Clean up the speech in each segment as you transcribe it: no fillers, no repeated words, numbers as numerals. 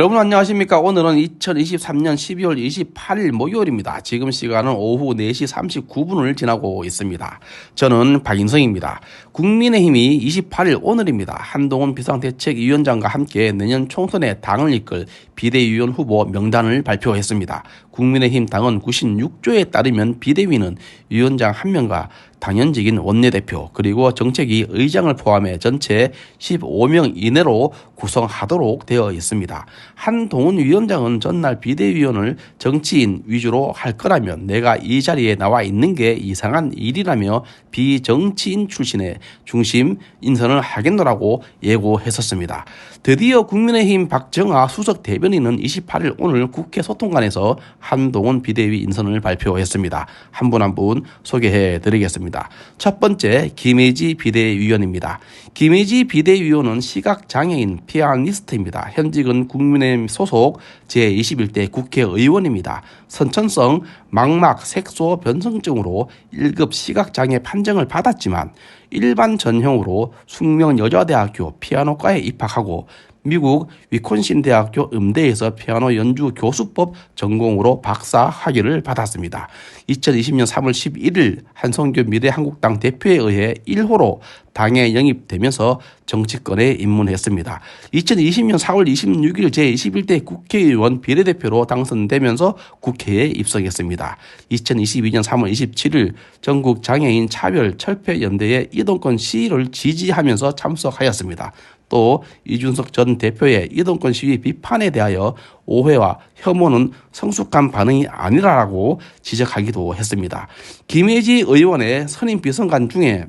여러분 안녕하십니까? 오늘은 2023년 12월 28일 목요일입니다. 지금 시간은 오후 4시 39분을 지나고 있습니다. 저는 박인성입니다. 국민의힘이 28일 오늘입니다. 한동훈 비상대책위원장과 함께 내년 총선에 당을 이끌 비대위원 후보 명단을 발표했습니다. 국민의힘 당은 96조에 따르면 비대위는 위원장 1명과 당연직인 원내대표 그리고 정책위 의장을 포함해 전체 15명 이내로 구성하도록 되어 있습니다. 한동훈 위원장은 전날 비대위원을 정치인 위주로 할 거라면 내가 이 자리에 나와 있는 게 이상한 일이라며 비정치인 출신의 중심 인선을 하겠노라고 예고했었습니다. 드디어 국민의힘 박정아 수석 대변인은 28일 오늘 국회 소통관에서 한동훈 비대위 인선을 발표했습니다. 한 분 한 분 소개해 드리겠습니다. 첫 번째 김혜지 비대위원입니다. 김혜지 비대위원은 시각장애인 피아니스트입니다. 현직은 국민의힘 소속 제21대 국회의원입니다. 선천성 망막 색소 변성증으로 1급 시각장애 판정을 받았지만 일반 전형으로 숙명여자대학교 피아노과에 입학하고 미국 위콘신 대학교 음대에서 피아노 연주 교수법 전공으로 박사 학위를 받았습니다. 2020년 3월 11일 한성규 미래한국당 대표에 의해 1호로 당에 영입되면서 정치권에 입문했습니다. 2020년 4월 26일 제21대 국회의원 비례대표로 당선되면서 국회에 입성했습니다. 2022년 3월 27일 전국장애인 차별철폐연대의 이동권 시위를 지지하면서 참석하였습니다. 또 이준석 전 대표의 이동권 시위 비판에 대하여 오해와 혐오는 성숙한 반응이 아니라고 지적하기도 했습니다. 김혜지 의원의 선임 비서관 중에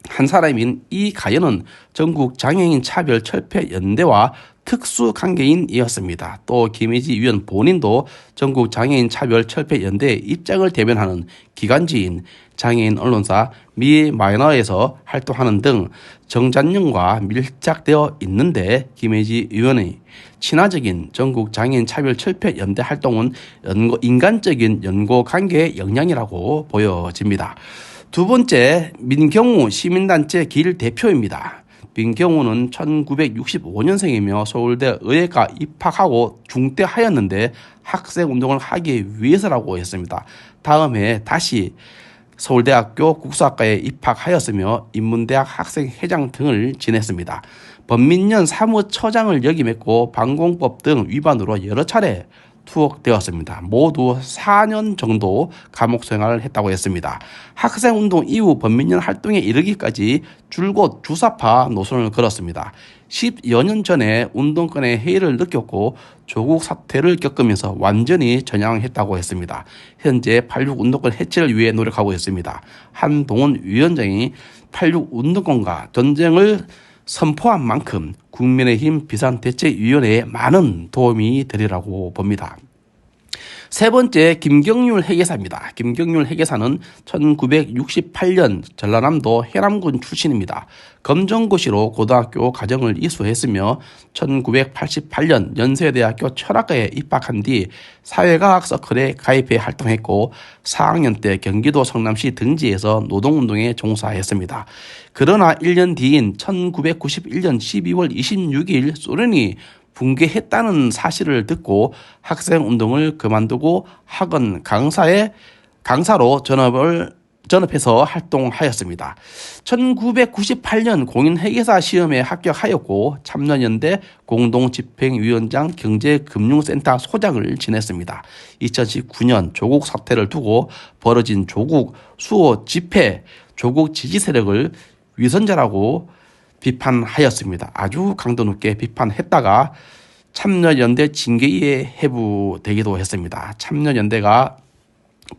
한 사람인 이가연은 전국장애인 차별철폐연대와 특수관계인이었습니다. 또 김혜지 위원 본인도 전국장애인 차별철폐연대의 입장을 대변하는 기관지인 장애인 언론사 미마이너에서 활동하는 등 정잔영과 밀착되어 있는데 김혜지 의원의 친화적인 전국장애인 차별철폐연대 활동은 인간적인 연고관계의 영향이라고 보여집니다. 두 번째 민경우 시민단체 길 대표입니다. 민경우는 1965년생이며 서울대 의예과 입학하고 중퇴하였는데 학생운동을 하기 위해서라고 했습니다. 다음 해 다시 서울대학교 국수학과에 입학하였으며 인문대학 학생회장 등을 지냈습니다. 범민련 사무처장을 역임했고 방공법 등 위반으로 여러 차례 투옥되었습니다. 모두 4년 정도 감옥 생활을 했다고 했습니다. 학생운동 이후 범민련 활동에 이르기까지 줄곧 주사파 노선을 걸었습니다. 10여 년 전에 운동권의 해이를 느꼈고 조국 사태를 겪으면서 완전히 전향했다고 했습니다. 현재 8.6 운동권 해체를 위해 노력하고 있습니다. 한동훈 위원장이 8.6 운동권과 전쟁을 선포한 만큼 국민의힘 비상대책위원회에 많은 도움이 되리라고 봅니다. 세 번째 김경률 회계사입니다. 김경률 회계사는 1968년 전라남도 해남군 출신입니다. 검정고시로 고등학교 과정을 이수했으며 1988년 연세대학교 철학과에 입학한 뒤 사회과학 서클에 가입해 활동했고 4학년 때 경기도 성남시 등지에서 노동운동에 종사했습니다. 그러나 1년 뒤인 1991년 12월 26일 소련이 붕괴했다는 사실을 듣고 학생운동을 그만두고 학원 강사로 전업해서 활동하였습니다. 1998년 공인회계사 시험에 합격하였고 참여연대 공동집행위원장 경제금융센터 소장을 지냈습니다. 2019년 조국 사태를 두고 벌어진 조국 수호 집회, 조국 지지 세력을 위선자라고 비판하였습니다. 아주 강도 높게 비판했다가 참여연대 징계위에 회부되기도 했습니다. 참여연대가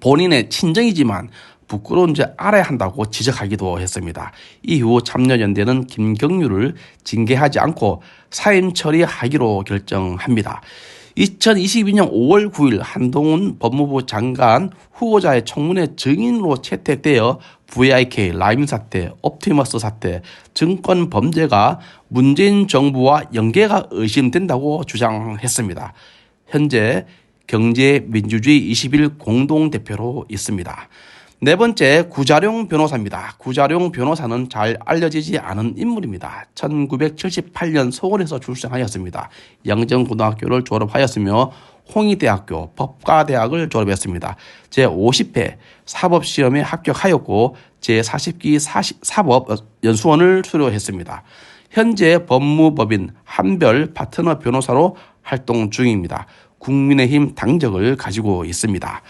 본인의 친정이지만 부끄러운 줄 알아야 한다고 지적하기도 했습니다. 이후 참여연대는 김경률을 징계하지 않고 사임 처리하기로 결정합니다. 2022년 5월 9일 한동훈 법무부 장관 후보자의 청문회 증인으로 채택되어 VIK, 라임 사태, 옵티머스 사태, 증권 범죄가 문재인 정부와 연계가 의심된다고 주장했습니다. 현재 경제민주주의 21 공동대표로 있습니다. 네 번째, 구자룡 변호사입니다. 구자룡 변호사는 잘 알려지지 않은 인물입니다. 1978년 서울에서 출생하였습니다. 영정고등학교를 졸업하였으며 홍익대학교 법과대학을 졸업했습니다. 제50회 사법시험에 합격하였고 제40기 사법연수원을 수료했습니다. 현재 법무법인 한별 파트너 변호사로 활동 중입니다. 국민의힘 당적을 가지고 있습니다.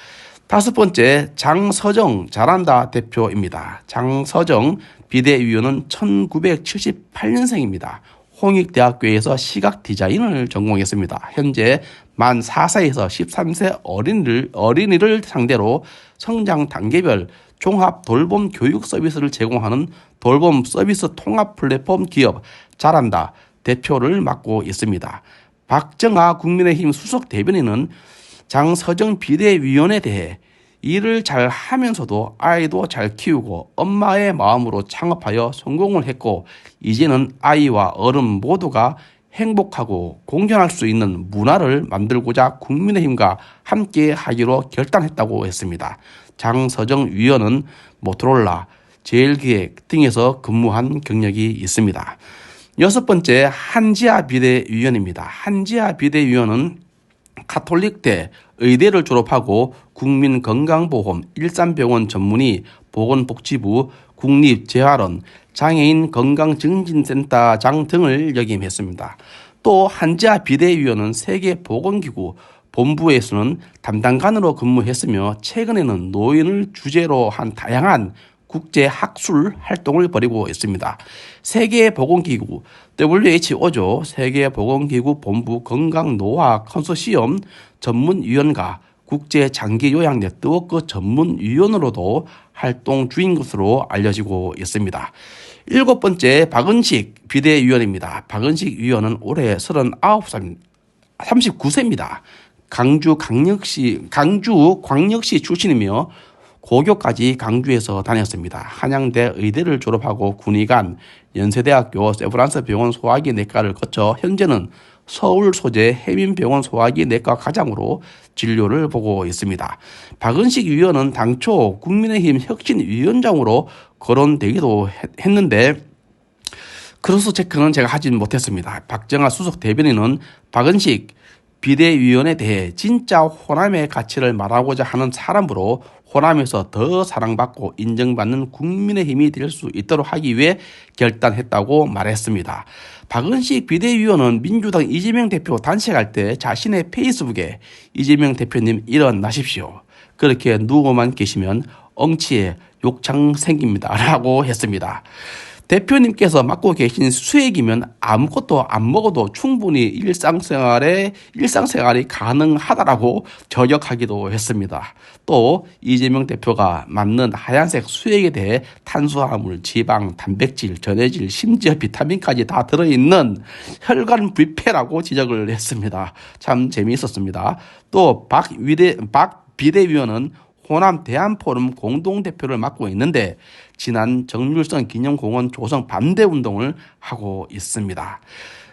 다섯 번째, 장서정 잘한다 대표입니다. 장서정 비대위원은 1978년생입니다. 홍익대학교에서 시각 디자인을 전공했습니다. 현재 만 4세에서 13세 어린이를 상대로 성장 단계별 종합 돌봄 교육 서비스를 제공하는 돌봄 서비스 통합 플랫폼 기업 잘한다 대표를 맡고 있습니다. 박정아 국민의힘 수석 대변인은 장서정 비대위원에 대해 일을 잘 하면서도 아이도 잘 키우고 엄마의 마음으로 창업하여 성공을 했고 이제는 아이와 어른 모두가 행복하고 공존할 수 있는 문화를 만들고자 국민의힘과 함께 하기로 결단했다고 했습니다. 장서정 위원은 모토로라, 제일기획 등에서 근무한 경력이 있습니다. 여섯 번째, 한지아 비대위원입니다. 한지아 비대위원은 가톨릭대 의대를 졸업하고 국민건강보험 일산병원 전문의 보건복지부 국립재활원 장애인 건강증진센터장 등을 역임했습니다. 또 한지아 비대위원은 세계보건기구 본부에서는 담당관으로 근무했으며 최근에는 노인을 주제로 한 다양한 국제 학술 활동을 벌이고 있습니다. 세계보건기구 WHO죠. 세계보건기구 본부 건강노화 컨소시엄 전문위원과 국제장기요양 네트워크 전문위원으로도 활동 중인 것으로 알려지고 있습니다. 일곱 번째, 박은식 비대위원입니다. 박은식 위원은 올해 39세입니다. 광역시 출신이며 고교까지 강주에서 다녔습니다. 한양대 의대를 졸업하고 군의관, 연세대학교 세브란스 병원 소화기 내과를 거쳐 현재는 서울 소재 해민병원 소화기 내과 과장으로 진료를 보고 있습니다. 박은식 위원은 당초 국민의힘 혁신위원장으로 거론되기도 했는데 크로스 체크는 제가 하진 못했습니다. 박정아 수석 대변인은 박은식 비대위원에 대해 진짜 호남의 가치를 말하고자 하는 사람으로 호남에서 더 사랑받고 인정받는 국민의힘이 될 수 있도록 하기 위해 결단했다고 말했습니다. 박은식 비대위원은 민주당 이재명 대표 단식할 때 자신의 페이스북에 이재명 대표님 일어나십시오. 그렇게 누워만 계시면 엉치에 욕창 생깁니다. 라고 했습니다. 대표님께서 맡고 계신 수액이면 아무것도 안 먹어도 충분히 일상생활이 가능하다라고 저격하기도 했습니다. 또 이재명 대표가 맡는 하얀색 수액에 대해 탄수화물, 지방, 단백질, 전해질, 심지어 비타민까지 다 들어있는 혈관 뷔페라고 지적을 했습니다. 참 재미있었습니다. 또 박 비대위원은 호남 대한포럼 공동대표를 맡고 있는데 지난 정률성 기념공원 조성 반대운동을 하고 있습니다.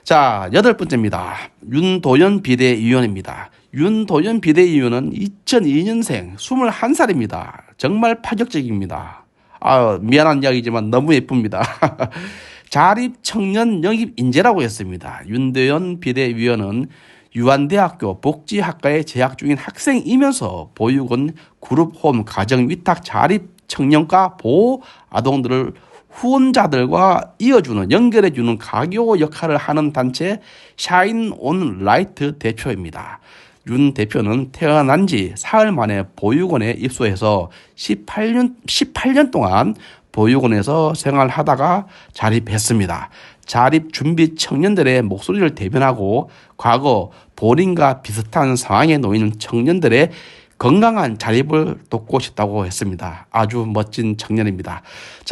자, 여덟 번째입니다. 윤도현 비대위원입니다. 윤도현 비대위원은 2002년생 21살입니다. 정말 파격적입니다. 미안한 이야기지만 너무 예쁩니다. 자립청년 영입인재라고 했습니다. 윤도현 비대위원은 유한대학교 복지학과에 재학 중인 학생이면서 보육원, 그룹홈, 가정위탁, 자립청년과 보호 아동들을 후원자들과 연결해주는 가교 역할을 하는 단체 샤인 온 라이트 대표입니다. 윤 대표는 태어난 지 사흘 만에 보육원에 입소해서 18년 동안 보육원에서 생활하다가 자립했습니다. 자립 준비 청년들의 목소리를 대변하고 과거 본인과 비슷한 상황에 놓이는 청년들의 건강한 자립을 돕고 싶다고 했습니다. 아주 멋진 청년입니다. 자,